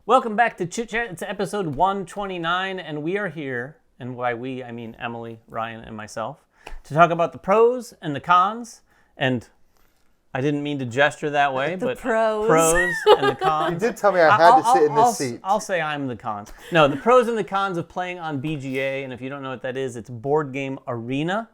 Welcome back to Chit Chat. It's episode 129, and we are here, and by we, I mean Emily, Ryan, and myself, to talk about the pros and the cons. And I didn't mean to gesture that way, but pros and the cons. You did tell me I had to sit in this seat. I'll say I'm the cons. No, the pros and the cons of playing on BGA, and if you don't know what that is, it's Board Game Arena.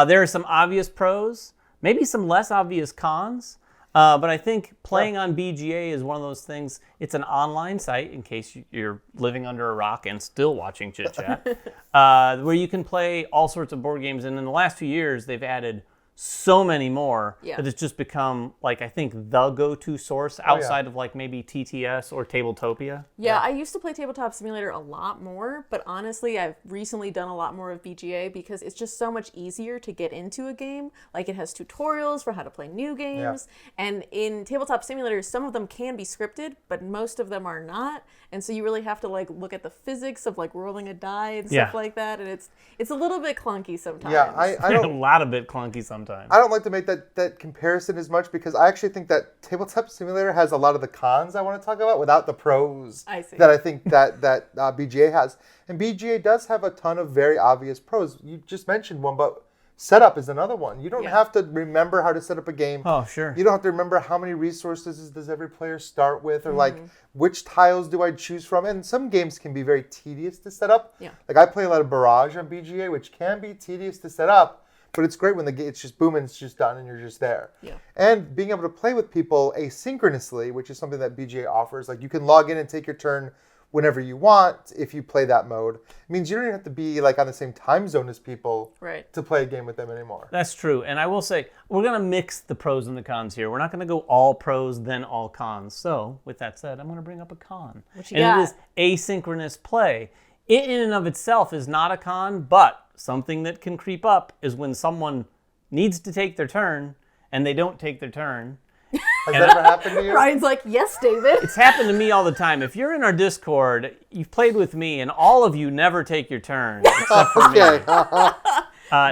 There are some obvious pros, maybe some less obvious cons. But I think playing on BGA is one of those things. It's an online site, in case you're living under a rock and still watching Chit Chat, where you can play all sorts of board games. And in the last few years, they've added so many more that it's just become, like, I think the go-to source outside of, like, maybe TTS or Tabletopia. Yeah, I used to play Tabletop Simulator a lot more, but honestly, I've recently done a lot more of BGA because it's just so much easier to get into a game. Like, it has tutorials for how to play new games, and in Tabletop Simulator, some of them can be scripted, but most of them are not, and so you really have to, like, look at the physics of, like, rolling a die and stuff like that, and it's a little bit clunky sometimes. Yeah, I don't... a lot of bit clunky sometimes. I don't like to make that comparison as much because I actually think that Tabletop Simulator has a lot of the cons I want to talk about without the pros that I think that BGA has. And BGA does have a ton of very obvious pros. You just mentioned one, but setup is another one. You don't have to remember how to set up a game. Oh, sure. You don't have to remember how many resources does every player start with, or like which tiles do I choose from. And some games can be very tedious to set up. Yeah. Like I play a lot of Barrage on BGA, which can be tedious to set up. But it's great when it's just boom and it's just done and you're just there. Yeah. And being able to play with people asynchronously, which is something that BGA offers. Like you can log in and take your turn whenever you want if you play that mode. It means you don't even have to be like on the same time zone as people to play a game with them anymore. That's true. And I will say, we're going to mix the pros and the cons here. We're not going to go all pros, then all cons. So with that said, I'm going to bring up a con. What you got? It is asynchronous play. It in and of itself is not a con, but something that can creep up is when someone needs to take their turn and they don't take their turn. Has that ever happened to you? Ryan's like, yes, David. It's happened to me all the time. If you're in our Discord, you've played with me, and all of you never take your turn, except for me.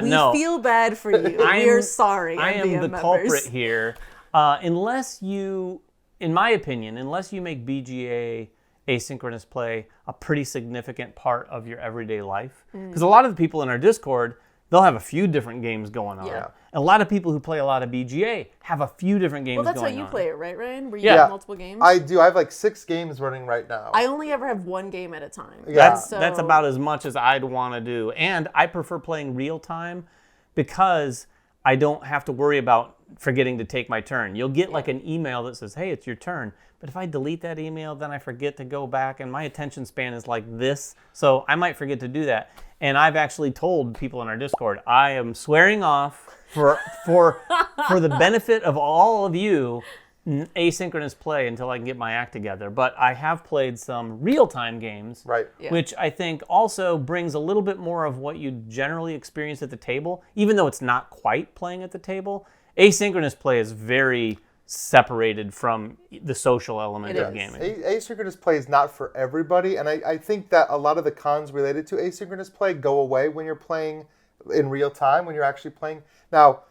We feel bad for you. We're sorry. I am the culprit here. Unless you, in my opinion, unless you make BGA asynchronous play a pretty significant part of your everyday life. Because a lot of the people in our Discord, they'll have a few different games going on. Yeah. A lot of people who play a lot of BGA have a few different games going on. Well, that's how you play it, right, Ryan? Where you have multiple games? I do. I have like 6 games running right now. I only ever have one game at a time. Yeah. That's about as much as I'd want to do. And I prefer playing real time because I don't have to worry about forgetting to take my turn. You'll get like an email that says, hey, it's your turn. But if I delete that email, then I forget to go back, and my attention span is like this, so I might forget to do that. And I've actually told people in our Discord, I am swearing off for the benefit of all of you, asynchronous play until I can get my act together. But I have played some real-time games, which I think also brings a little bit more of what you generally experience at the table, even though it's not quite playing at the table. Asynchronous play is very separated from the social element of gaming. Asynchronous play is not for everybody, and I think that a lot of the cons related to asynchronous play go away when you're playing in real time, when you're actually playing. Now,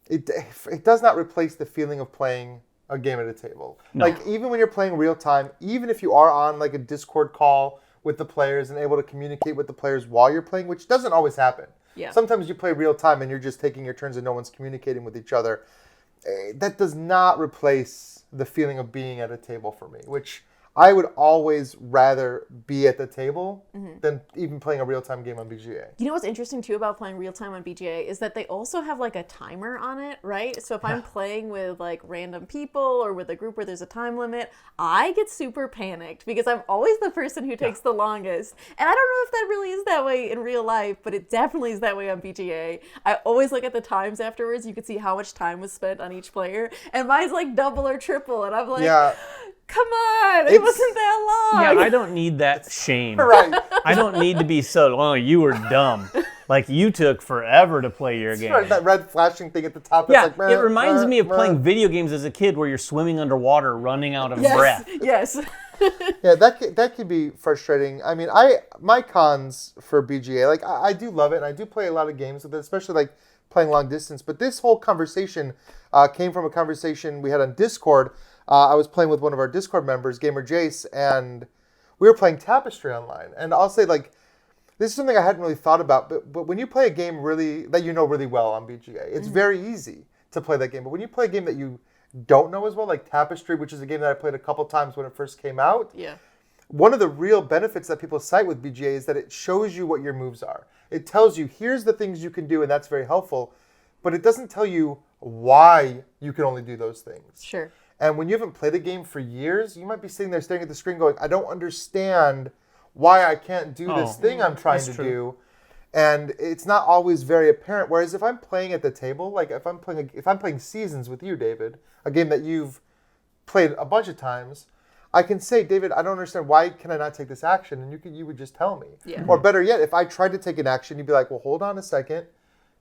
it does not replace the feeling of playing a game at a table. No. Like, even when you're playing real time, even if you are on like a Discord call with the players and able to communicate with the players while you're playing, which doesn't always happen. Yeah. Sometimes you play real time and you're just taking your turns and no one's communicating with each other. That does not replace the feeling of being at a table for me, which I would always rather be at the table than even playing a real-time game on BGA. You know what's interesting, too, about playing real-time on BGA is that they also have, like, a timer on it, right? So if I'm playing with, like, random people or with a group where there's a time limit, I get super panicked because I'm always the person who takes the longest. And I don't know if that really is that way in real life, but it definitely is that way on BGA. I always look at the times afterwards. You can see how much time was spent on each player. And mine's, like, double or triple. And I'm like... Come on, it wasn't that long. Yeah, I don't need that shame. Right. I don't need to be so, oh, you were dumb. Like, you took forever to play your game. Right, that red flashing thing at the top. Yeah, like, it reminds me of playing video games as a kid where you're swimming underwater, running out of breath. Yes. Yeah, that could be frustrating. I mean, my cons for BGA, like, I do love it, and I do play a lot of games with it, especially, like, playing long distance. But this whole conversation came from a conversation we had on Discord. I was playing with one of our Discord members, Gamer Jace, and we were playing Tapestry online, and I'll say like, this is something I hadn't really thought about, but when you play a game that you know really well on BGA, it's very easy to play that game. But when you play a game that you don't know as well, like Tapestry, which is a game that I played a couple times when it first came out, one of the real benefits that people cite with BGA is that it shows you what your moves are. It tells you, here's the things you can do, and that's very helpful, but it doesn't tell you why you can only do those things. Sure. And when you haven't played a game for years, you might be sitting there staring at the screen going, I don't understand why I can't do this thing I'm trying to do. And it's not always very apparent. Whereas if I'm playing at the table, like if I'm playing Seasons with you, David, a game that you've played a bunch of times, I can say, David, I don't understand, why can I not take this action? And you would just tell me. Yeah. Or better yet, if I tried to take an action, you'd be like, well, hold on a second.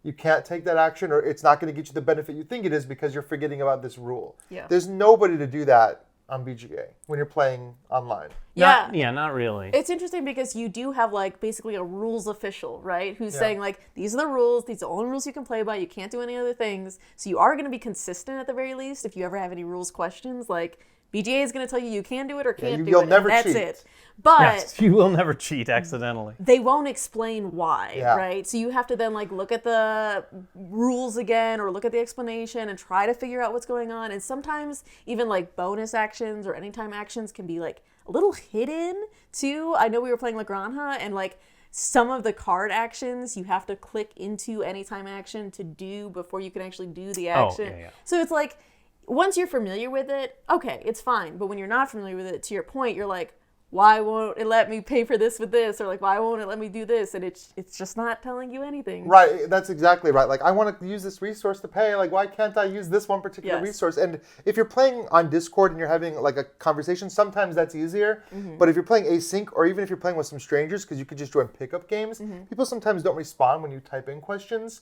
You can't take that action, or it's not going to get you the benefit you think it is because you're forgetting about this rule. Yeah. There's nobody to do that on BGA when you're playing online. Not really. It's interesting because you do have like basically a rules official, right? Who's saying like, these are the rules, these are the only rules you can play by, you can't do any other things. So you are going to be consistent at the very least. If you ever have any rules questions, like BGA is going to tell you can do it or can't do you'll it. never and that's cheat. it. But Yes, you will never cheat accidentally. they won't explain why, Yeah. right? So you have to then like look at the rules again or look at the explanation and try to figure out what's going on. And sometimes even like bonus actions or anytime actions can be like a little hidden too. I know we were playing La Granja and like some of the card actions you have to click into anytime action to do before you can actually do the action. yeah. So it's like once you're familiar with it, okay, it's fine. But when you're not familiar with it, to your point, you're like, why won't it let me pay for this with this? Or like, why won't it let me do this? And it's just not telling you anything. Right, that's exactly right. Like, I want to use this resource to pay. Like, why can't I use this one particular resource? And if you're playing on Discord and you're having like a conversation, sometimes that's easier. But if you're playing async, or even if you're playing with some strangers, because you could just join pickup games, people sometimes don't respond when you type in questions.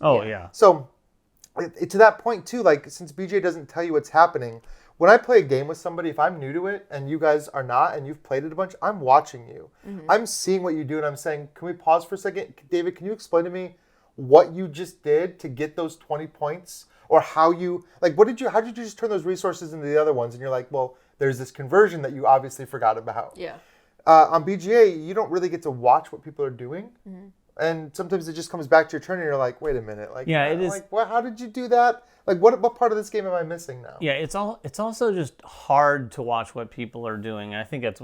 So to that point too, like since BJ doesn't tell you what's happening, when I play a game with somebody, if I'm new to it and you guys are not and you've played it a bunch, I'm watching you. I'm seeing what you do and I'm saying, can we pause for a second? David, can you explain to me what you just did to get those 20 points? Or how you, like, how did you just turn those resources into the other ones? And you're like, well, there's this conversion that you obviously forgot about. Yeah. On BGA, you don't really get to watch what people are doing. And sometimes it just comes back to your turn and you're like, wait a minute. Like, Yeah, it is. Like, well, how did you do that? Like, what part of this game am I missing now? Yeah, it's also just hard to watch what people are doing. I think that's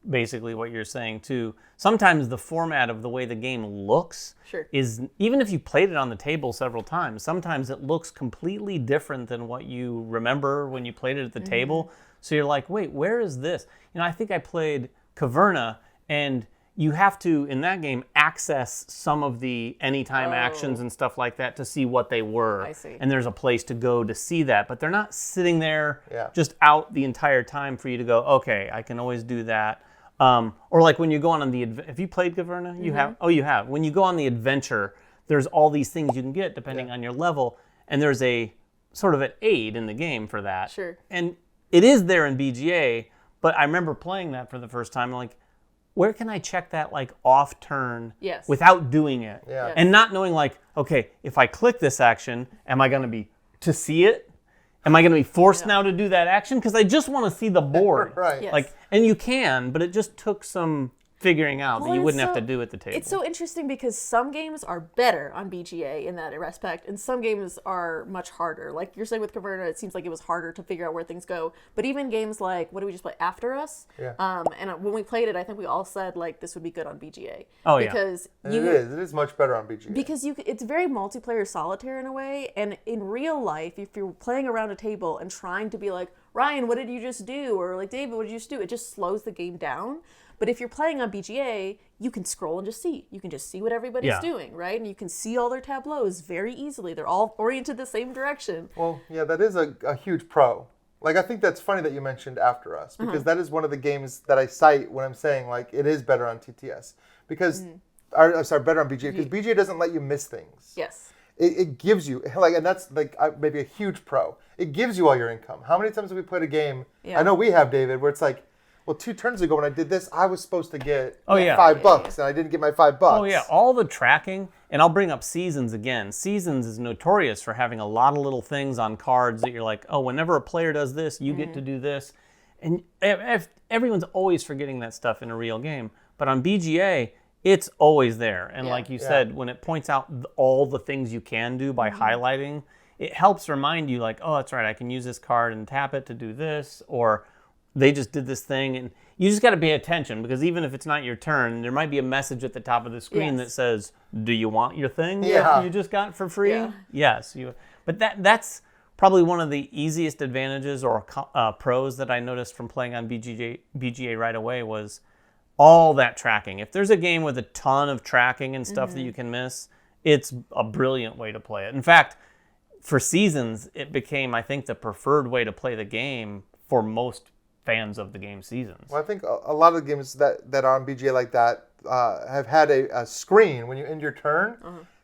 basically what you're saying too. Sometimes the format of the way the game looks is, even if you played it on the table several times, sometimes it looks completely different than what you remember when you played it at the table. So you're like, wait, where is this? I think I played Caverna, and you have to, in that game, access some of the anytime actions and stuff like that to see what they were. I see. And there's a place to go to see that. But they're not sitting there Yeah. just out the entire time for you to go, okay, I can always do that. Or like when you go on the, have you played Caverna? You have? Oh, you have. When you go on the adventure, there's all these things you can get depending on your level. And there's a sort of an aid in the game for that. Sure. And it is there in BGA, but I remember playing that for the first time, like, where can I check that like off turn without doing it? Yeah. Yes. And not knowing like, okay, if I click this action, am I going to be to see it? Am I going to be forced now to do that action? Because I just want to see the board. Right. Yes. Like, and you can, but it just took some figuring out that you wouldn't have to do at the table. It's so interesting because some games are better on BGA in that respect, and some games are much harder. Like you're saying with Caverna, it seems like it was harder to figure out where things go. But even games like, what did we just play? After Us? Yeah. And when we played it, I think we all said like this would be good on BGA. Oh, yeah. Because And it is much better on BGA. because it's very multiplayer solitaire in a way, and in real life, if you're playing around a table and trying to be like, Ryan, what did you just do? Or like, David, what did you just do? It just slows the game down. But if you're playing on BGA, you can scroll and just see. You can just see what everybody's doing, right? And you can see all their tableaus very easily. They're all oriented the same direction. Well, yeah, that is a huge pro. Like, I think that's funny that you mentioned After Us, because that is one of the games that I cite when I'm saying, like, it is better on TTS. Because, better on BGA, because BGA doesn't let you miss things. Yes. It gives you, like, and that's, like, maybe a huge pro. It gives you all your income. How many times have we played a game, I know we have, David, where it's like, well, 2 turns ago when I did this, I was supposed to get $5, and I didn't get my $5. Oh, yeah. All the tracking, and I'll bring up Seasons again. Seasons is notorious for having a lot of little things on cards that you're like, oh, whenever a player does this, you get to do this. And if everyone's always forgetting that stuff in a real game. But on BGA, it's always there. And like you said, when it points out all the things you can do by highlighting, it helps remind you like, oh, that's right, I can use this card and tap it to do this, or they just did this thing. And you just got to pay attention, because even if it's not your turn, there might be a message at the top of the screen that says, do you want your thing that you just got for free? Yeah. Yes. But that's probably one of the easiest advantages or pros that I noticed from playing on BGA right away was all that tracking. If there's a game with a ton of tracking and stuff that you can miss, it's a brilliant way to play it. In fact, for Seasons, it became, I think, the preferred way to play the game for most fans of the game Seasons. Well, I think a lot of the games that are on BGA like that have had a screen when you end your turn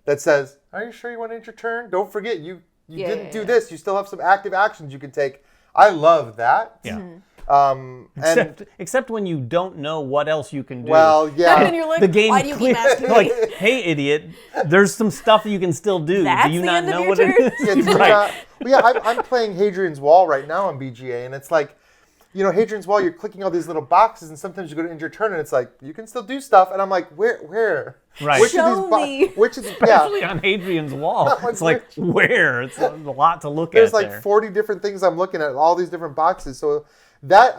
that says, are you sure you want to end your turn? Don't forget, you didn't do this. You still have some active actions you can take. I love that. Yeah. Except when you don't know what else you can do. Well, yeah. And you're like, the game why do you keep asking me? like, hey, idiot, there's some stuff you can still do. That's do you the not end of know your what turn? it is? Right. I'm playing Hadrian's Wall right now on BGA, and it's like, Hadrian's Wall, you're clicking all these little boxes, and sometimes you go to end your turn, and it's like, you can still do stuff, and I'm like, where? Right. Which Show me. Especially on Hadrian's Wall. It's like, where? It's a lot to look There's at like there. 40 different things I'm looking at, all these different boxes. So that,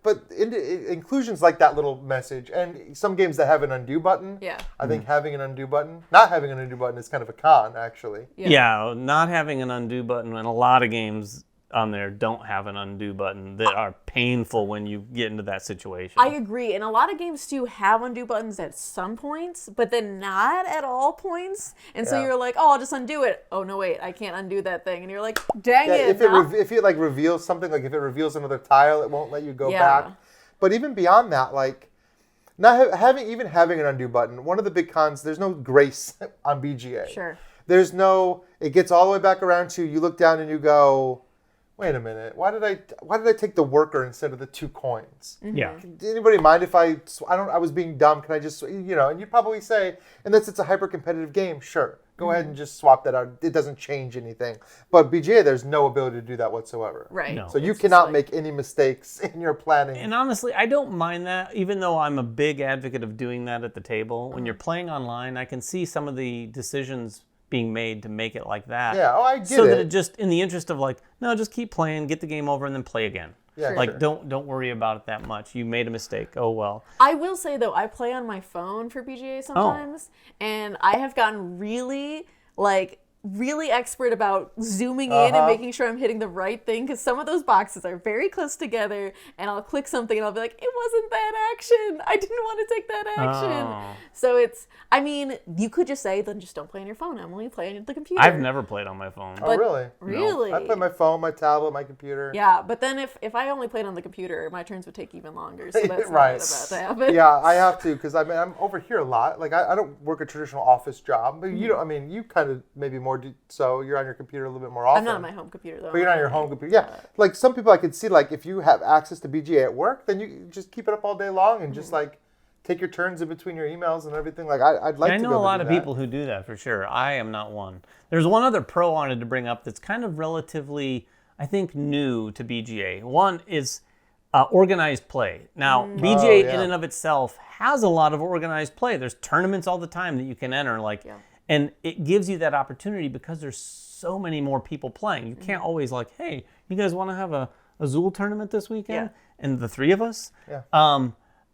but inclusions like that little message, and some games that have an undo button. Yeah. I think having an undo button, not having an undo button is kind of a con, actually. Yeah, not having an undo button, and a lot of games on there don't have an undo button that are painful when you get into that situation. I agree. And a lot of games do have undo buttons at some points, but then not at all points. And so you're like, oh, I'll just undo it. Oh, no, wait, I can't undo that thing. And you're like, dang it. If it like reveals something, like if it reveals another tile, it won't let you go back. But even beyond that, like not having an undo button, one of the big cons, there's no grace on BGA. Sure. There's no, it gets all the way back around to, you look down and you go, wait a minute, why did I take the worker instead of the 2 coins? Yeah. Did anybody mind if I was being dumb, can I just, and you'd probably say, unless it's a hyper-competitive game, sure, go ahead and just swap that out. It doesn't change anything. But BGA, there's no ability to do that whatsoever. Right. No. So you cannot make any mistakes in your planning. And honestly, I don't mind that, even though I'm a big advocate of doing that at the table. When you're playing online, I can see some of the decisions being made to make it like that. Yeah, I get so it. that it just, in the interest of like, no, just keep playing, get the game over, and then play again. Yeah, like, sure. don't worry about it that much. You made a mistake. Oh, well. I will say, though, I play on my phone for BGA sometimes, and I have gotten really expert about zooming in and making sure I'm hitting the right thing, because some of those boxes are very close together, and I'll click something and I'll be like, it wasn't that action. I didn't want to take that action. Oh. So you could just say, then just don't play on your phone, Emily. Play on the computer. I've never played on my phone. Oh, really? Really? I play my phone, my tablet, my computer. Yeah, but then if I only played on the computer, my turns would take even longer. So that's Right. not about to happen. Yeah, I have to, because I'm over here a lot. Like, I don't work a traditional office job, but you don't, you kind of maybe more do, so you're on your computer a little bit more often. I'm not on my home computer, though. But you're not on your home computer. Yeah, like some people I could see, like if you have access to BGA at work, then you just keep it up all day long and just like take your turns in between your emails and everything. Like I'd like to I know be able a lot to of do that. people who do that for sure. I am not one. There's one other pro I wanted to bring up that's kind of relatively, I think, new to BGA. One is organized play. Now, BGA in and of itself has a lot of organized play. There's tournaments all the time that you can enter, and it gives you that opportunity because there's so many more people playing. You can't always like, hey, you guys want to have a Azul tournament this weekend? And the 3 of us? Yeah.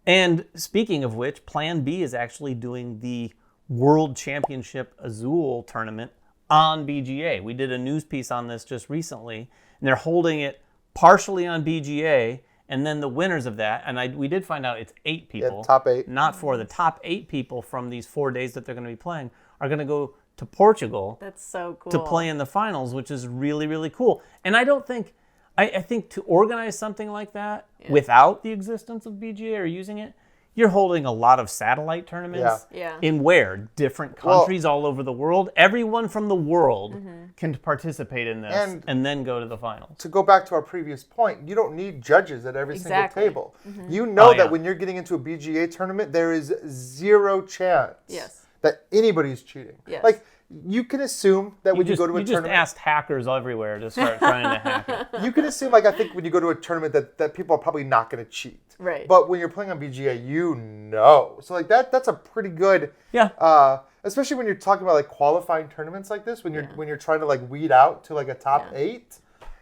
And speaking of which, Plan B is actually doing the World Championship Azul tournament on BGA. We did a news piece on this just recently, and they're holding it partially on BGA, and then the winners of that, and we did find out it's 8 people. Yeah, top 8. Not 4. The top 8 people from these 4 days that they're going to be playing are going to go to Portugal. That's so cool. To play in the finals, which is really, really cool. And I think to organize something like that without the existence of BGA or using it, you're holding a lot of satellite tournaments in different countries all over the world. Everyone from the world can participate in this and then go to the finals. To go back to our previous point, you don't need judges at every single table. You that when you're getting into a BGA tournament, there is zero chance that anybody's cheating. Yes. Like, you can assume that when you go to a you tournament, just asked hackers everywhere to start trying to hack it. you can assume, like, I think when you go to a tournament that people are probably not going to cheat. Right. But when you're playing on BGA, you know. So, like, that's a pretty good... Yeah. Especially when you're talking about, like, qualifying tournaments like this, when you're trying to, like, weed out to, like, a top 8.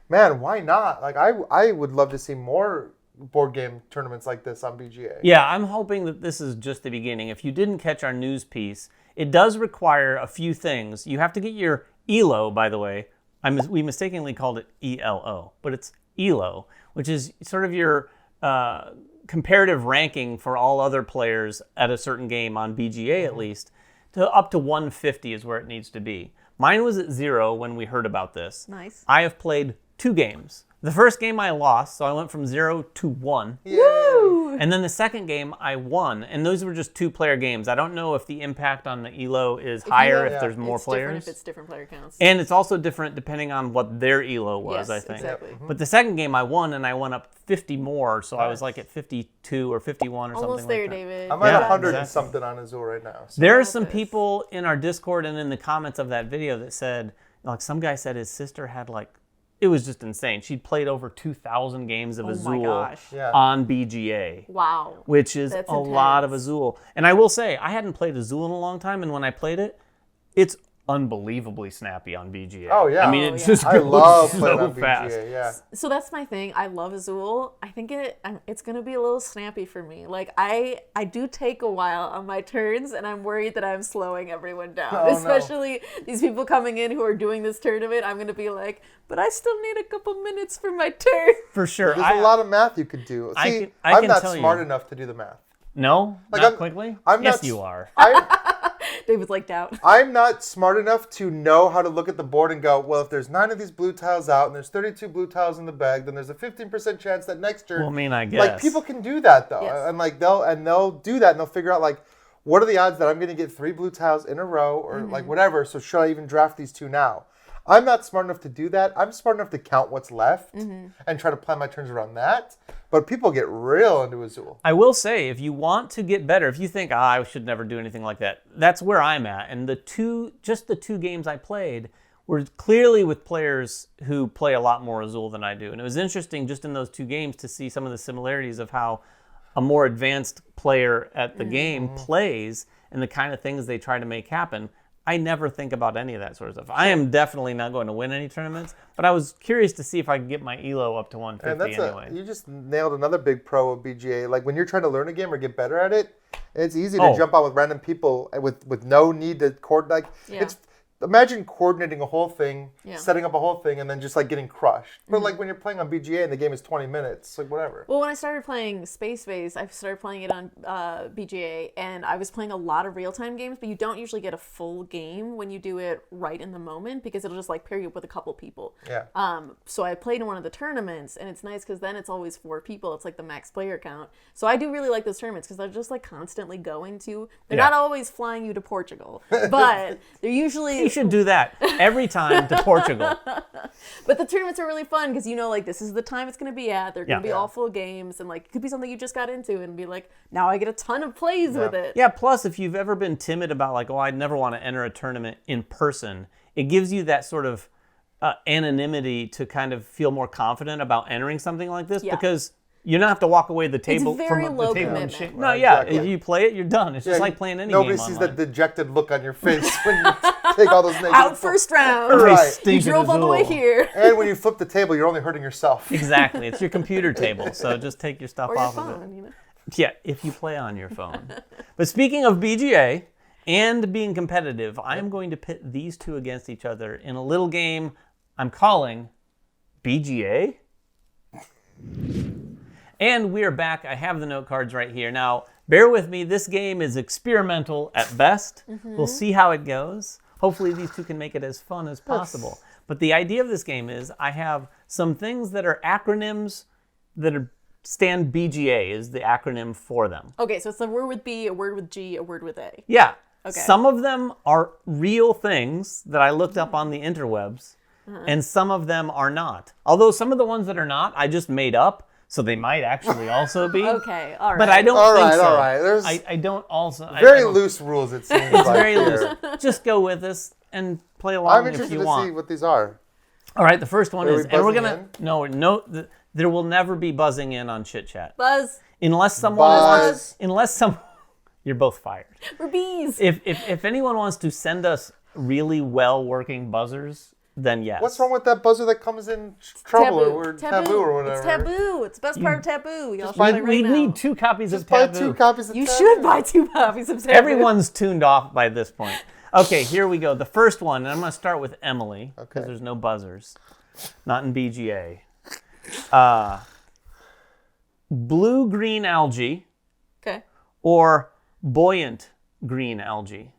Man, why not? Like, I would love to see more board game tournaments like this on BGA. Yeah, I'm hoping that this is just the beginning. If you didn't catch our news piece, it does require a few things. You have to get your ELO, by the way. We mistakenly called it ELO, but it's ELO, which is sort of your comparative ranking for all other players at a certain game on BGA at least. Up to 150 is where it needs to be. Mine was at 0 when we heard about this. Nice. I have played 2 games. The first game I lost, so I went from 0 to 1. Woo! And then the second game I won, and those were just 2-player games. I don't know if the impact on the ELO is higher if there's more it's different players. if it's different player counts. And it's also different depending on what their ELO was, Yes, I think. exactly. But the second game I won, and I went up 50 more, so I was like at 52 or 51 or Almost something there, like that. David. I'm at Yeah, 100 and exactly. something on Azul right now. So. There are some this. people in our Discord and in the comments of that video that said, like, some guy said his sister had, like, it was just insane. She'd played over 2,000 games of Oh my Azul gosh. Yeah. on BGA. Wow. Which is That's a lot of intense. Azul. And I will say, I hadn't played Azul in a long time, and when I played it, it's unbelievably snappy on BGA. Oh, yeah. I mean, Oh, it yeah. just I goes love so playing on fast. BGA, yeah. So that's my thing. I love Azul. I think it's gonna be a little snappy for me. Like I do take a while on my turns, and I'm worried that I'm slowing everyone down. Oh, no. Especially these people coming in who are doing this tournament. I'm gonna be like, but I still need a couple minutes for my turn. For sure. There's a lot of math you could do. I See, can- I I'm can not tell smart you. enough to do the math. No? Like, Not I'm- quickly? I'm yes, not you s- are. David's like doubt. I'm not smart enough to know how to look at the board and go, well, if there's 9 of these blue tiles out and there's 32 blue tiles in the bag, then there's a 15% chance that next turn. Well, I mean, I guess. Like, people can do that though, Yes. and like they'll do that, and they'll figure out, like, what are the odds that I'm going to get 3 blue tiles in a row, or like whatever. So should I even draft these 2 now? I'm not smart enough to do that. I'm smart enough to count what's left and try to plan my turns around that. But people get real into Azul. I will say, if you want to get better, if you think, I should never do anything like that, that's where I'm at. And the two games I played were clearly with players who play a lot more Azul than I do. And it was interesting just in those 2 games to see some of the similarities of how a more advanced player at the game plays and the kind of things they try to make happen. I never think about any of that sort of stuff. I am definitely not going to win any tournaments, but I was curious to see if I could get my ELO up to 150 And that's anyway. you just nailed another big pro of BGA. Like, when you're trying to learn a game or get better at it, it's easy to jump on with random people with no need to coordinate. Yeah. It's imagine coordinating a whole thing, Yeah. setting up a whole thing, and then just like getting crushed. But like when you're playing on BGA and the game is 20 minutes, like whatever. Well, when I started playing Space Base, I started playing it on BGA, and I was playing a lot of real-time games, but you don't usually get a full game when you do it right in the moment because it'll just like pair you up with a couple people. Yeah. So I played in one of the tournaments, and it's nice because then it's always 4 people. It's like the max player count. So I do really like those tournaments because they're just like constantly going to. They're Yeah. not always flying you to Portugal, but they're usually. You should do that every time to Portugal. But the tournaments are really fun because you know, like, this is the time it's going to be at. They're going to be Yeah. all full games, and like it could be something you just got into and be like, now I get a ton of plays with it. Yeah, plus if you've ever been timid about like, I'd never want to enter a tournament in person, it gives you that sort of anonymity to kind of feel more confident about entering something like this Yeah. because you don't have to walk away the table very from low the table and commitment. shake. No, Right, yeah, exactly. if you play it, you're done. It's just like playing any Nobody game sees online. that dejected look on your face when you take all those negative. Out first round. Right. You Stinking drove all the way Azul. here. And when you flip the table, you're only hurting yourself. Exactly. It's your computer table, so just take your stuff Or your off of it. phone, you know. Yeah, if you play on your phone. But speaking of BGA and being competitive, I am going to pit these 2 against each other in a little game I'm calling BGA. And we are back. I have the note cards right here. Now, bear with me. This game is experimental at best. We'll see how it goes. Hopefully these 2 can make it as fun as possible. But the idea of this game is I have some things that are acronyms that stand BGA is the acronym for them. Okay, so it's a word with B, a word with G, a word with A. Yeah. Okay. Some of them are real things that I looked up on the interwebs, and some of them are not. Although some of the ones that are not, I just made up, so they might actually also be. Okay, all right. But I don't All think right, so. all right. There's I don't also... I very don't- loose rules, it seems It's like very here. loose. Just go with this, and play along I'm if interested you to want. see what these are. All right, the first one Are we is, and we're buzzing gonna no. There will never be buzzing in on Chit Chat Buzz. unless someone Buzz. You're both fired. We're bees. If anyone wants to send us really well working buzzers, then yes. What's wrong with that buzzer that comes in trouble or taboo or whatever? It's taboo. It's the best part of taboo. Y'all should buy- play right We now. need 2 copies Just of buy Taboo. 2 copies of You Taboo. should buy 2 copies of taboo. Everyone's tuned off by this point. Okay, here we go. The first one, and I'm going to start with Emily because Okay. there's no buzzers, not in BGA. Blue-green algae Okay. or buoyant green algae?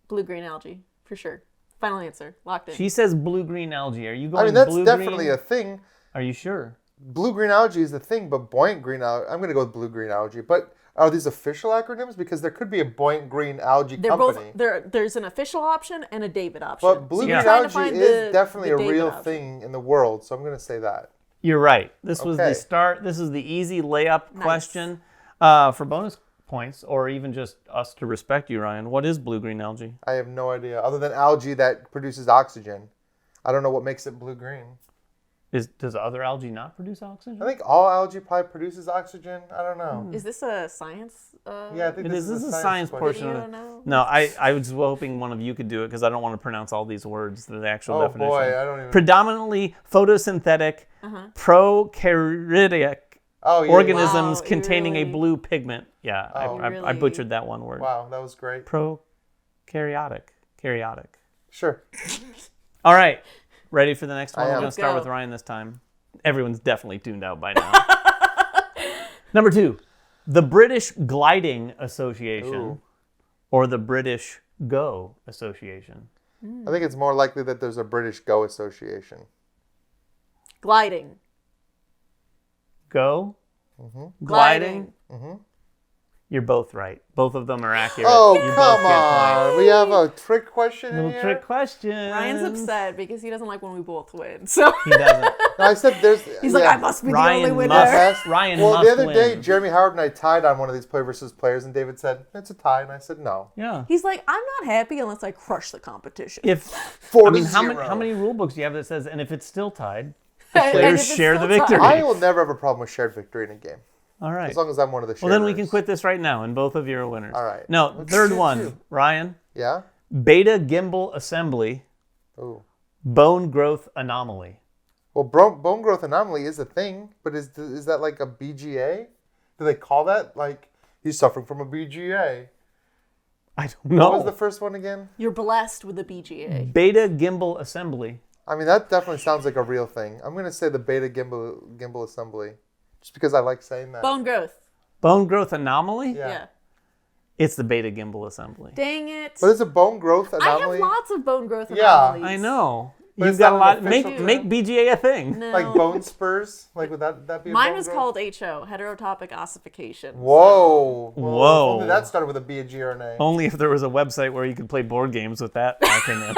Blue-green algae, for sure. Final answer. Locked in. She says blue-green algae. Are you going I mean, that's blue-green? definitely a thing. Are you sure? Blue-green algae is the thing, but buoyant green algae, I'm going to go with blue-green algae. But are these official acronyms? Because there could be a buoyant green algae They're company. both there's an official option and a David option. But blue-green you're trying to algae find is definitely the a David real option. thing in the world, so I'm going to say that. You're right. This was the Okay. start. This is the easy layup Nice. question. For bonus points, or even just us to respect you, Ryan, what is blue-green algae? I have no idea. Other than algae that produces oxygen. I don't know what makes it blue-green. Does other algae not produce oxygen? I think all algae probably produces oxygen. I don't know. Is this a science? Yeah, I think It this is. is This is a a science question. portion of Video it. now? No, I was hoping one of you could do it because I don't want to pronounce all these words, the actual Oh definition. boy, I don't even. Predominantly photosynthetic, prokaryotic Oh yeah. organisms Wow, containing a really- blue pigment. Yeah, Oh. I Really- butchered that one word. Wow, that was great. Prokaryotic. Karyotic. Sure. All right. Ready for the next one? I We're am. going to Let's start go. with Ryan this time. Everyone's definitely tuned out by now. Number 2, the British Gliding Association Ooh. or the British Go Association. I think it's more likely that there's a British Go Association. Gliding. Go? Mm-hmm. Gliding? Mm-hmm. You're both right. Both of them are accurate. Oh, You both come get on. We have a trick question in Little here? trick question. Ryan's upset because he doesn't like when we both win. So He doesn't. No, I said there's... he's like, I must be the Ryan only winner. must- Yes. Ryan Well, must the other win. day, Jeremy Howard and I tied on one of these player versus players, and David said, it's a tie, and I said no. Yeah. He's like, I'm not happy unless I crush the competition. If 4 I mean, to how 0. many rule books do you have that says, and if it's still tied, And players if it's share the still tied- victory? I will never have a problem with shared victory in a game, All right. as long as I'm one of the sharers. Well, then we can quit this right now, and both of you are winners. All right. No, Let's third do one, two. Ryan. Yeah? Beta gimbal assembly, Ooh. bone growth anomaly. Well, bone growth anomaly is a thing, but is that like a BGA? Do they call that? Like, he's suffering from a BGA. I don't know. What was the first one again? You're blessed with a BGA. Beta gimbal assembly. I mean, that definitely sounds like a real thing. I'm going to say the beta gimbal assembly, just because I like saying that. Bone growth. Bone growth anomaly? Yeah. It's the beta gimbal assembly. Dang it. But is it bone growth I have anomaly? lots of bone growth Yeah. anomalies. I know. But You've it's got a not lot. an Make official- BGA a thing. No. Like bone spurs? Like, would that be a Mine bone was growth? called HO, heterotopic ossification. Whoa. Well, Whoa. if only that started with a B, a G, or an A. Only if there was a website where you could play board games with that acronym.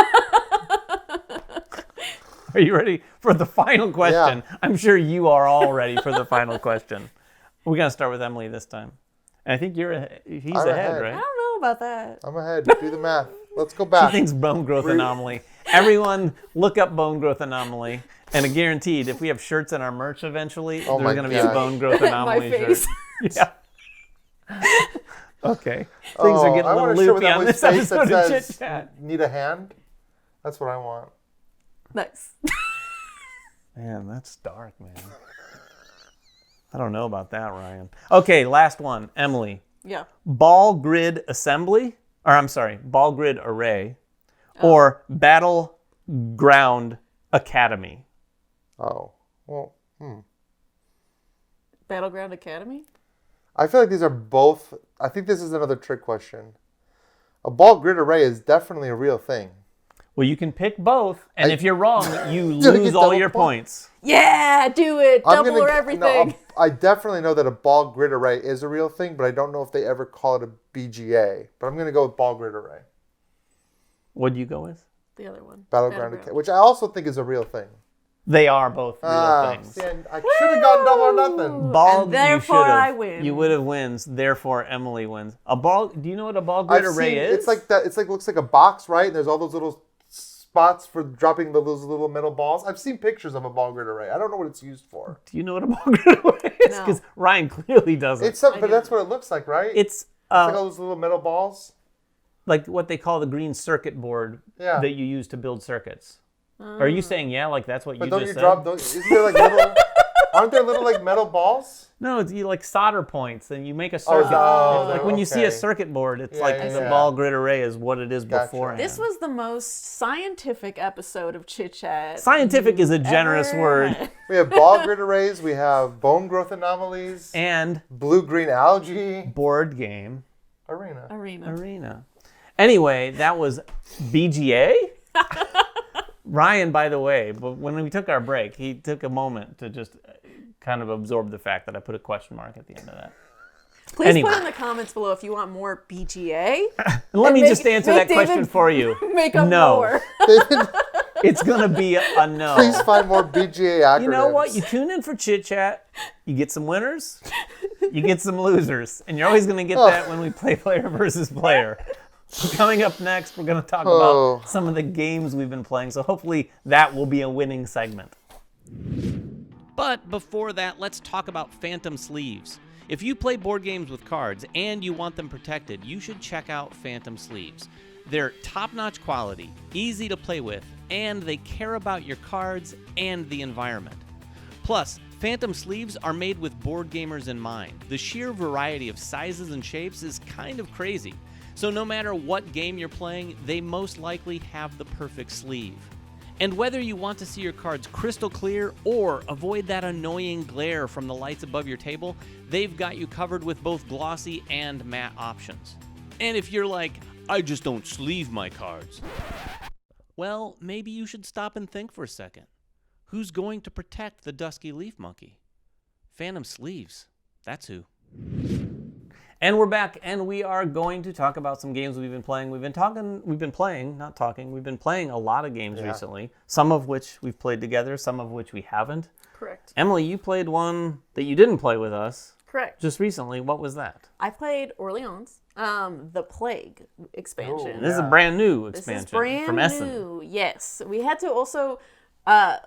Are you ready for the final question? Yeah. I'm sure you are all ready for the final question. We're going to start with Emily this time. And I think he's I'm ahead, ahead. right? I don't know about that. I'm ahead. Do the math. Let's go She back. thinks bone growth anomaly. Everyone, look up bone growth anomaly. And guaranteed, if we have shirts in our merch eventually, Oh my there's going to be a gosh. bone growth anomaly My face. shirt. Yeah. Okay. Things are getting I a want little a shirt with loopy on Emily's this face that episode of says, Chit Chat. need a hand? That's what I want. Nice. Man, that's dark, man. I don't know about that, Ryan. Okay, last one. Emily. Yeah. Ball grid assembly, or I'm sorry, ball grid array, or battleground academy. Oh. Well, Battleground Academy? I feel like these are both... I think this is another trick question. A ball grid array is definitely a real thing. Well, you can pick both, and if you're wrong, you Do I lose get all double your points? points. Yeah, do it. Double or everything. No, I definitely know that a ball grid array is a real thing, but I don't know if they ever call it a BGA. But I'm going to go with ball grid array. What'd you go with? The other one. Battleground Academy, which I also think is a real thing. They are both real things. See, I should have gotten double or nothing. Ball, And therefore you should've. I win. You would have wins. Therefore, Emily wins. A ball. Do you know what a ball grid I've array seen, is? it's like that. It's like looks like a box, right? And there's all those little spots for dropping those little metal balls. I've seen pictures of a ball grid array. I don't know what it's used for. Do you know what a ball grid array is? No. Because Ryan clearly doesn't. But that's what it looks like, right? It's like all those little metal balls. like what they call the green circuit board that you use to build circuits. Are you saying like that's what But you don't just you said? drop those? Isn't there like little? Aren't there little like metal balls? No, it's you like solder points, and you make a circuit. Like when you see a circuit board, it's the ball grid array is what it is beforehand. This was the most scientific episode of Chit Chat. Scientific is a generous word. We have ball grid arrays. We have bone growth anomalies. And blue-green algae. board game. Arena. Anyway, that was BGA. Ryan, by the way, but when we took our break, he took a moment to just kind of absorb the fact that I put a question mark at the end of that. Please put in the comments below if you want more BGA. Let me just answer that question for you. Make up more. It's going to be a no. Please find more BGA acronyms. You know what? You tune in for Chit Chat. You get some winners. You get some losers. And you're always going to get that when we play player versus player. Coming up next, we're going to talk about some of the games we've been playing. So hopefully that will be a winning segment. But before that, let's talk about Phantom Sleeves. If you play board games with cards and you want them protected, you should check out Phantom Sleeves. They're top-notch quality, easy to play with, and they care about your cards and the environment. Plus, Phantom Sleeves are made with board gamers in mind. The sheer variety of sizes and shapes is kind of crazy. So no matter what game you're playing, they most likely have the perfect sleeve. And whether you want to see your cards crystal clear or avoid that annoying glare from the lights above your table, they've got you covered with both glossy and matte options. And if you're like, I just don't sleeve my cards, well, maybe you should stop and think for a second. Who's going to protect the dusky leaf monkey? Phantom Sleeves. That's who. And we're back, and we are going to talk about some games we've been playing. We've been playing a lot of games recently, some of which we've played together, some of which we haven't. Correct. Emily, you played one that you didn't play with us. Correct. Just recently. What was that? I played Orleans, the Plague expansion. This is a brand new expansion from Essen. New, yes. We had to also,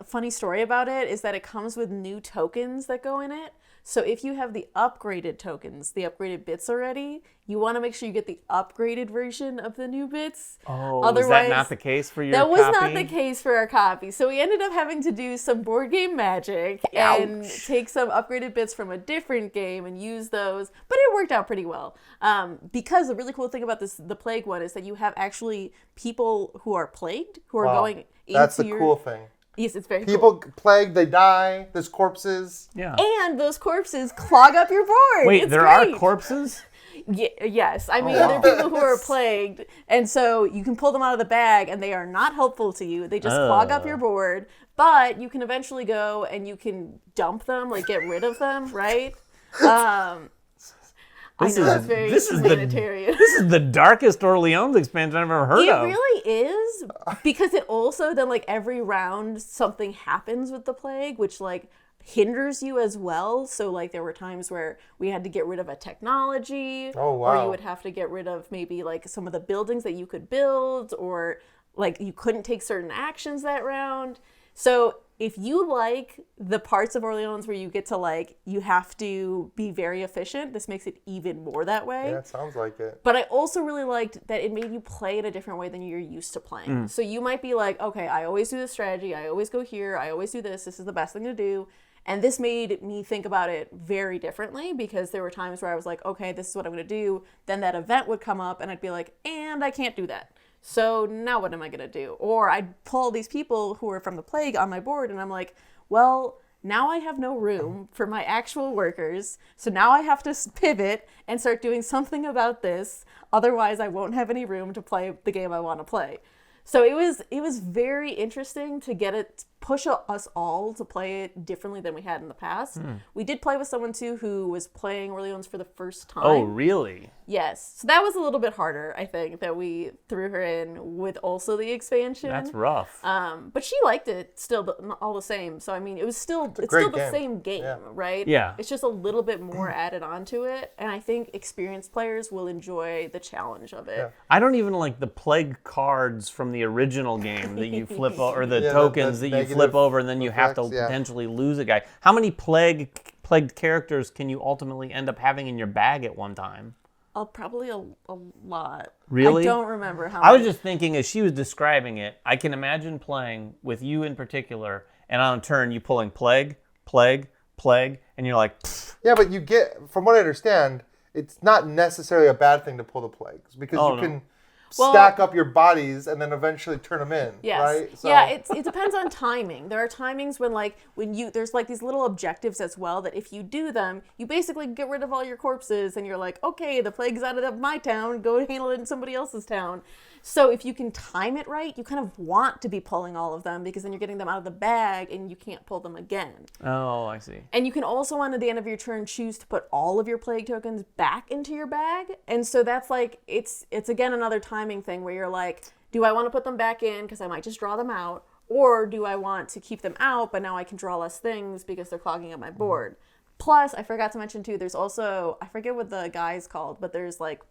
funny story about it is that it comes with new tokens that go in it. So if you have the upgraded tokens, the upgraded bits already, you want to make sure you get the upgraded version of the new bits. Oh, was that not the case for your copy? That was not copy? the case for our copy. So we ended up having to do some board game magic and take some upgraded bits from a different game and use those. But it worked out pretty well. Because the really cool thing about the Plague one is that you have actually people who are plagued, who are going into That's the cool thing. Yes, it's very People cool. plagued, they die, there's corpses. Yeah. And those corpses clog up your board. Wait, it's there great. are corpses? Yes. I mean, there are people who are plagued, and so you can pull them out of the bag, and they are not helpful to you. They just clog up your board, but you can eventually go and you can dump them, like get rid of them, right? This is the darkest Orleans expansion I've ever heard of. It really is, because it also then like every round something happens with the plague, which like hinders you as well. So like there were times where we had to get rid of a technology, or you would have to get rid of maybe like some of the buildings that you could build, or like you couldn't take certain actions that round. So if you like the parts of Orleans where you get to like, you have to be very efficient, this makes it even more that way. Yeah, it sounds like it. But I also really liked that it made you play it a different way than you're used to playing. So you might be like, okay, I always do this strategy. I always go here. I always do this. This is the best thing to do. And this made me think about it very differently, because there were times where I was like, okay, this is what I'm going to do. Then that event would come up and I'd be like, and I can't do that. So now what am I going to do? Or I'd pull these people who are from the plague on my board and I'm like, well, now I have no room for my actual workers. So now I have to pivot and start doing something about this. Otherwise, I won't have any room to play the game I want to play. So it was very interesting to get it push us all to play it differently than we had in the past. We did play with someone too who was playing Orleans for the first time. Oh, really? Yes. So that was a little bit harder, I think, that we threw her in with also the expansion. That's rough. But she liked it still all the same. So I mean, it's still the same game, right? Yeah. It's just a little bit more added onto it, and I think experienced players will enjoy the challenge of it. Yeah. I don't even like the plague cards from the original game that you flip over, or the tokens that you flip over, and then you have to potentially lose a guy. How many plagued characters can you ultimately end up having in your bag at one time? Probably a lot. Really? I don't remember how I was many. just thinking as she was describing it, I can imagine playing with you in particular, and on a turn you pulling plague, and you're like, pfft. Yeah, but you get, from what I understand, it's not necessarily a bad thing to pull the plagues because you can stack up your bodies and then eventually turn them in. Yes. Right? So, yeah, it depends on timing. There are timings when there's like these little objectives as well that if you do them, you basically get rid of all your corpses and you're like, okay, the plague's out of my town, go handle it in somebody else's town. So if you can time it right, you kind of want to be pulling all of them because then you're getting them out of the bag and you can't pull them again. Oh, I see. And you can also, on the end of your turn, choose to put all of your plague tokens back into your bag. And so that's like, it's again another timing thing where you're like, do I want to put them back in because I might just draw them out? Or do I want to keep them out, but now I can draw less things because they're clogging up my board? Plus, I forgot to mention too, there's also, I forget what the guy's called, but there's like,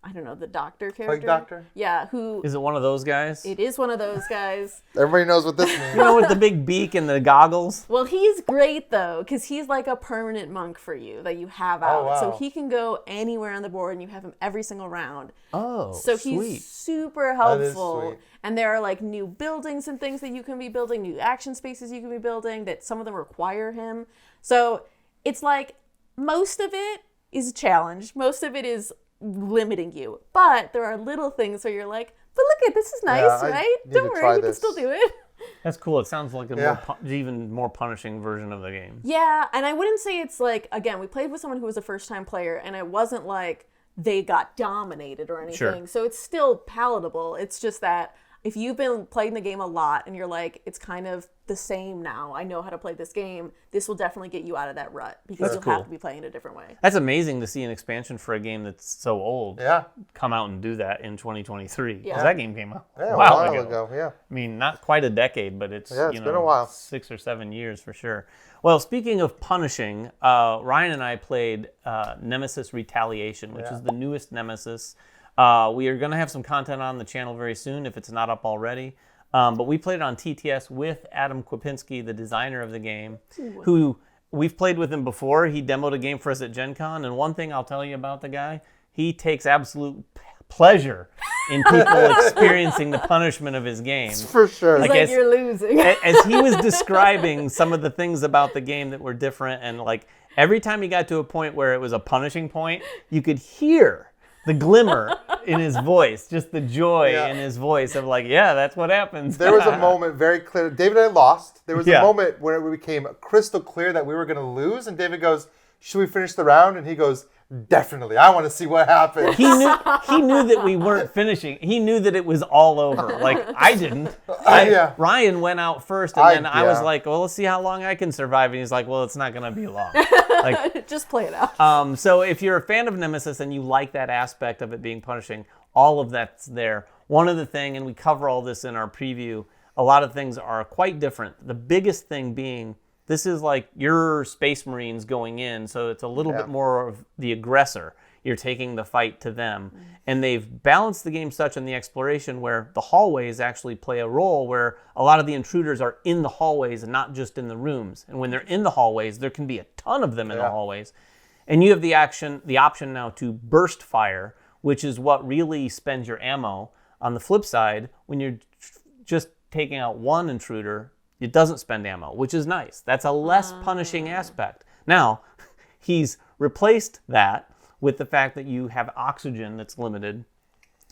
I don't know, the doctor character. Plague doctor? Yeah, who... Is it one of those guys? It is one of those guys. Everybody knows what this means. You know, with the big beak and the goggles? Well, he's great, though, because he's like a permanent monk for you that you have out. Oh, wow. So he can go anywhere on the board, and you have him every single round. Oh, So sweet. he's super That is helpful. sweet. And there are like new buildings and things that you can be building, new action spaces you can be building, that some of them require him. So it's like most of it is a challenge. Most of it is limiting you. But there are little things where you're like, but look at this is nice, Yeah, I right? need Don't to worry, try you can this. still do it. That's cool. It sounds like a Yeah. even more punishing version of the game. Yeah, and I wouldn't say it's like, again, we played with someone who was a first-time player, and it wasn't like they got dominated or anything. Sure. So it's still palatable. It's just that if you've been playing the game a lot and you're like, it's kind of the same now, I know how to play this game, this will definitely get you out of that rut because That's you'll cool. have to be playing it a different way. That's amazing to see an expansion for a game that's so old Yeah. come out and do that in 2023. Because Yeah. that game came out Yeah, a while ago. ago. Yeah. I mean, not quite a decade, but it's, Yeah, it's been a while. 6 or 7 years for sure. Well, speaking of punishing, Ryan and I played Nemesis Retaliation, which is the newest Nemesis. We are going to have some content on the channel very soon if it's not up already. But we played it on TTS with Adam Kwapinski, the designer of the game, who we've played with him before. He demoed a game for us at Gen Con, and one thing I'll tell you about the guy, he takes absolute pleasure in people experiencing the punishment of his game. For sure. It's like you're losing. As he was describing some of the things about the game that were different, and like every time he got to a point where it was a punishing point, you could hear the glimmer in his voice, just the joy in his voice of like, yeah, that's what happens. There was a moment very clear. David and I lost. There was Yeah. a moment where it became crystal clear that we were going to lose. And David goes, should we finish the round? And he goes, definitely. I want to see what happens. He knew that we weren't finishing. He knew that it was all over. Like, I didn't. Yeah. Ryan went out first, and then I was yeah. like, well, let's see how long I can survive. And he's like, well, it's not going to be long. Like, Just play it out. so if you're a fan of Nemesis and you like that aspect of it being punishing, all of that's there. One of the thing, and we cover all this in our preview, a lot of things are quite different. The biggest thing being, this is like your Space Marines going in, so it's a little bit more of the aggressor. You're taking the fight to them. And they've balanced the game such in the exploration where the hallways actually play a role where a lot of the intruders are in the hallways and not just in the rooms. And when they're in the hallways, there can be a ton of them in the hallways. And you have the option now to burst fire, which is what really spends your ammo. On the flip side, when you're just taking out one intruder, it doesn't spend ammo, which is nice. That's a less punishing aspect. Now, he's replaced that with the fact that you have oxygen that's limited.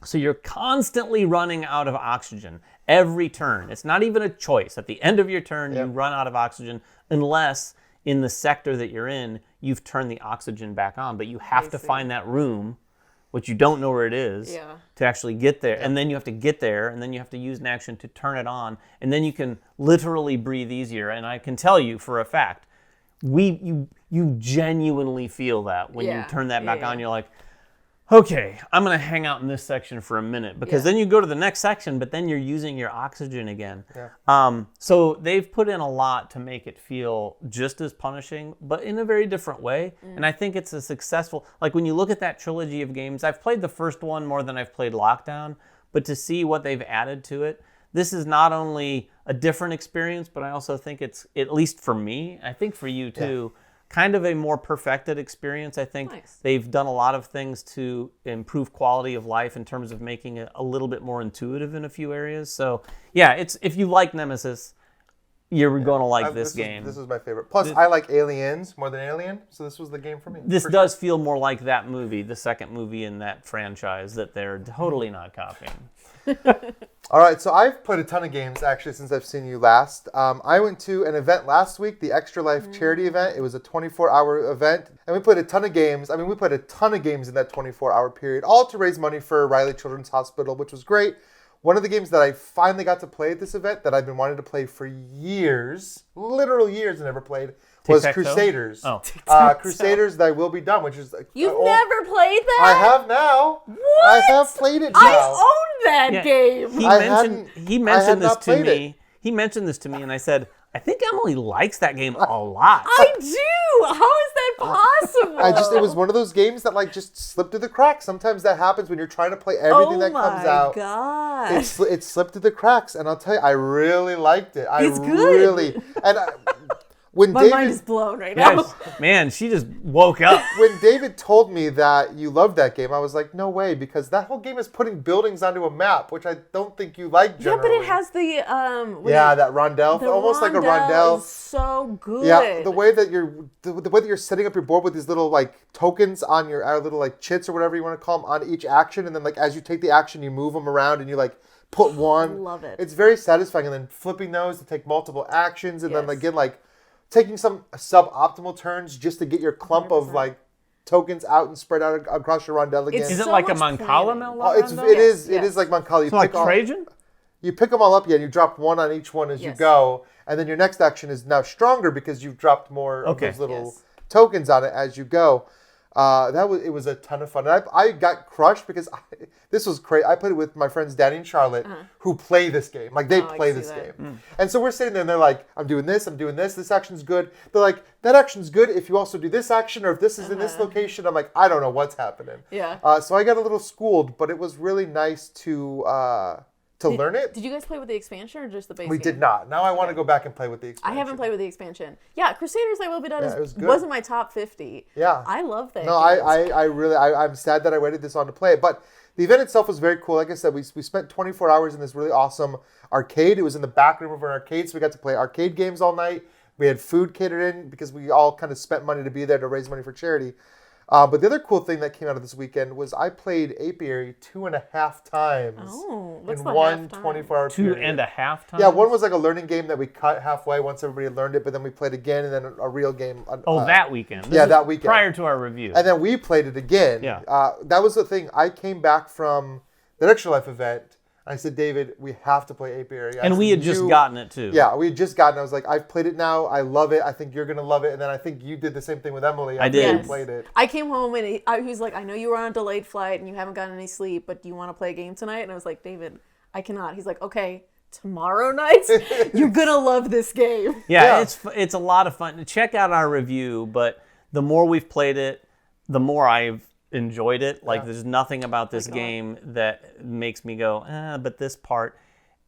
So you're constantly running out of oxygen every turn. It's not even a choice. At the end of your turn, you run out of oxygen unless in the sector that you're in, you've turned the oxygen back on. But you have to find that room which you don't know where it is, Yeah. to actually get there. And then you have to get there, and then you have to use an action to turn it on, and then you can literally breathe easier. And I can tell you for a fact, you genuinely feel that when you turn that back on. You're like, okay, I'm going to hang out in this section for a minute, because then you go to the next section, but then you're using your oxygen again. Yeah. So they've put in a lot to make it feel just as punishing, but in a very different way. And I think it's a successful, like when you look at that trilogy of games, I've played the first one more than I've played Lockdown, but to see what they've added to it, this is not only a different experience, but I also think it's, at least for me, I think for you too, kind of a more perfected experience. I think they've done a lot of things to improve quality of life in terms of making it a little bit more intuitive in a few areas. So yeah, it's, if you like Nemesis, you're going to like this game. This is my favorite. Plus, I like Aliens more than Alien, so this was the game for me. This does feel more like that movie, the second movie in that franchise that they're totally not copying. All right, so I've played a ton of games, actually, since I've seen you last. I went to an event last week, the Extra Life charity event. It was a 24-hour event, and we played a ton of games. I mean, we played a ton of games in that 24-hour period, all to raise money for Riley Children's Hospital, which was great. One of the games that I finally got to play at this event that I've been wanting to play for years, literal years, and never played, was Crusaders. Oh. Crusaders Thy Will Be Done, which is... You've never played that? I have now. What? I have played it now. I own that game. He mentioned this to me. He mentioned this to me, and I said, I think Emily likes that game a lot. I do. How is that possible? It was one of those games that like just slipped through the cracks. Sometimes that happens when you're trying to play everything that comes out. Oh my god! It slipped through the cracks, and I'll tell you, I really liked it. It's good. When My mind is blown right now. Yes. Man, she just woke up. When David told me that you loved that game, I was like, no way, because that whole game is putting buildings onto a map, which I don't think you like generally. Yeah, but it has the that rondelle, almost like a rondelle. Is so good. Yeah, the way that you're setting up your board with these little like tokens on your little like chits or whatever you want to call them on each action, and then like as you take the action, you move them around and you like put one. I love it. It's very satisfying, and then flipping those to take multiple actions, and then again like taking some suboptimal turns just to get your clump 100%. of like tokens out and spread out across your rondelle again. Is it so like a much Mancala planning. It is like Mancala. So like Trajan? You pick them all up, and you drop one on each one as you go, and then your next action is now stronger because you've dropped more of those little tokens on it as you go. It was a ton of fun. And I got crushed because this was crazy. I played it with my friends Danny and Charlotte who play this game. Like they play this game. And so we're sitting there and they're like, I'm doing this, this action's good. They're like, that action's good if you also do this action or if this is in this location. I'm like, I don't know what's happening. Yeah. So I got a little schooled, but it was really nice to learn it. Did you guys play with the expansion or just the base We game? did not. Now I want to go back and play with the expansion. I haven't played with the expansion. Yeah, Crusaders Thy Will Be Done good. wasn't my top 50. Yeah. I love that No, I'm sad that I waited this on to play it. But the event itself was very cool. Like I said, we spent 24 hours in this really awesome arcade. It was in the back room of an arcade, so we got to play arcade games all night. We had food catered in because we all kind of spent money to be there to raise money for charity. But the other cool thing that came out of this weekend was I played Apiary 2.5 times in one 24-hour period. 2.5 times? Yeah, one was like a learning game that we cut halfway once everybody had learned it, but then we played again, and then a real game. That weekend. That weekend. Prior to our review. And then we played it again. Yeah. That was the thing. I came back from the Extra Life event. I said, David, we have to play Apiary. And we had just gotten it too. Yeah, we had just gotten it. I was like, I've played it now. I love it. I think you're going to love it. And then I think you did the same thing with Emily. I did. You played it. I came home and he was like, I know you were on a delayed flight and you haven't gotten any sleep, but do you want to play a game tonight? And I was like, David, I cannot. He's like, okay, tomorrow night, you're going to love this game. Yeah, it's a lot of fun. Check out our review, but the more we've played it, the more I've enjoyed it. Like there's nothing about this game that makes me go, but this part.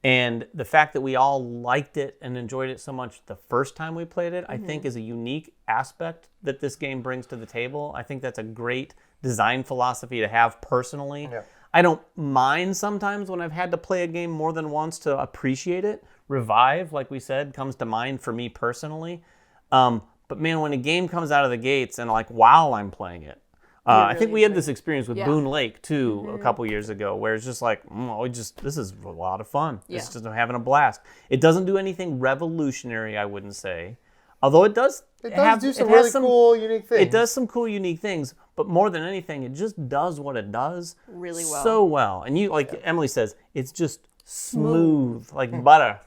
And the fact that we all liked it and enjoyed it so much the first time we played it, I think is a unique aspect that this game brings to the table. I think that's a great design philosophy to have personally. Yeah. I don't mind sometimes when I've had to play a game more than once to appreciate it. Revive, like we said, comes to mind for me personally. But man, when a game comes out of the gates and like while I'm playing it, I think we had this experience with Boone Lake too a couple years ago, where it's just like, this is a lot of fun. It's just having a blast. It doesn't do anything revolutionary, I wouldn't say, although it does. It does do some really cool, unique things. It does some cool, unique things, but more than anything, it just does what it does Really well. so well. And you, like Emily says, it's just smooth like butter.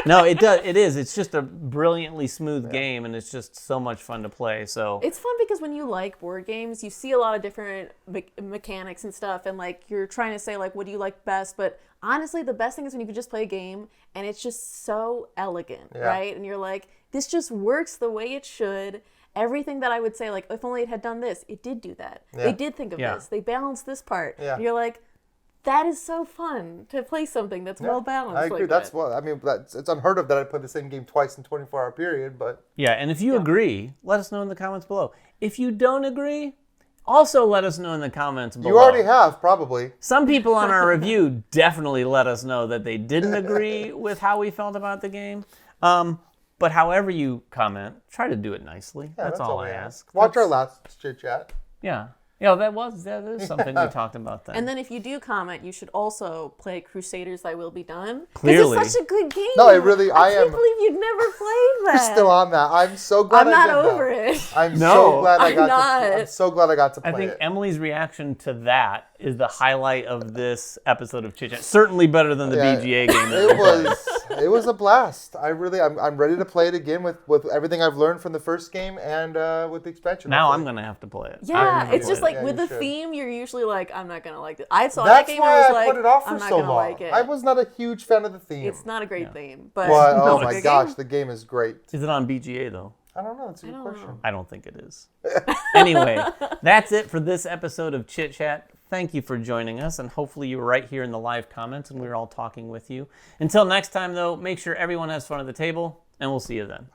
No, it does. It is. It's just a brilliantly smooth game, and it's just so much fun to play. So It's fun because when you like board games, you see a lot of different mechanics and stuff, and like you're trying to say like, what do you like best? But honestly, the best thing is when you can just play a game and it's just so elegant, right? And you're like, this just works the way it should. Everything that I would say, like, if only it had done this, it did do that. They did think of this. They balanced this part. And you're like, that is so fun to play something that's well balanced. I agree. Like That's that. what I mean. It's unheard of that I play the same game twice in 24-hour period. But yeah, and if you agree, let us know in the comments below. If you don't agree, also let us know in the comments below. you already have probably. Some people on our review definitely let us know that they didn't agree with how we felt about the game. But however you comment, try to do it nicely. Yeah, that's all we I ask. ask. Watch our last chit chat. Yeah. Yeah, that is something we talked about then. And then if you do comment, you should also play Crusaders I Will Be Done. Clearly. Because it's such a good game. No, it really- I can't am- believe you'd never played that. You're still on that. I'm so glad I'm I not did over that. it. I'm No, so glad I I'm got not. to. I'm so glad I got to play I think it. Emily's reaction to that is the highlight of this episode of Chit Chat. Certainly better than the BGA game. That It was a blast. I'm ready to play it again with everything I've learned from the first game and with the expansion. Now I'm hopefully. gonna have to play it. Yeah, it's just like Yeah, with you the should. theme, you're usually like, I'm not gonna like this. I saw That's that game, why I was I like, put it off for I'm not so gonna long. like it. I was not a huge fan of the theme. It's not a great theme, but But, oh it's a my good gosh, game. the game is great. Is it on BGA though? I don't know. That's a good question. I don't think it is. Anyway, that's it for this episode of Chit Chat. Thank you for joining us, and hopefully you were right here in the live comments and we were all talking with you. Until next time, though, make sure everyone has fun at the table, and we'll see you then.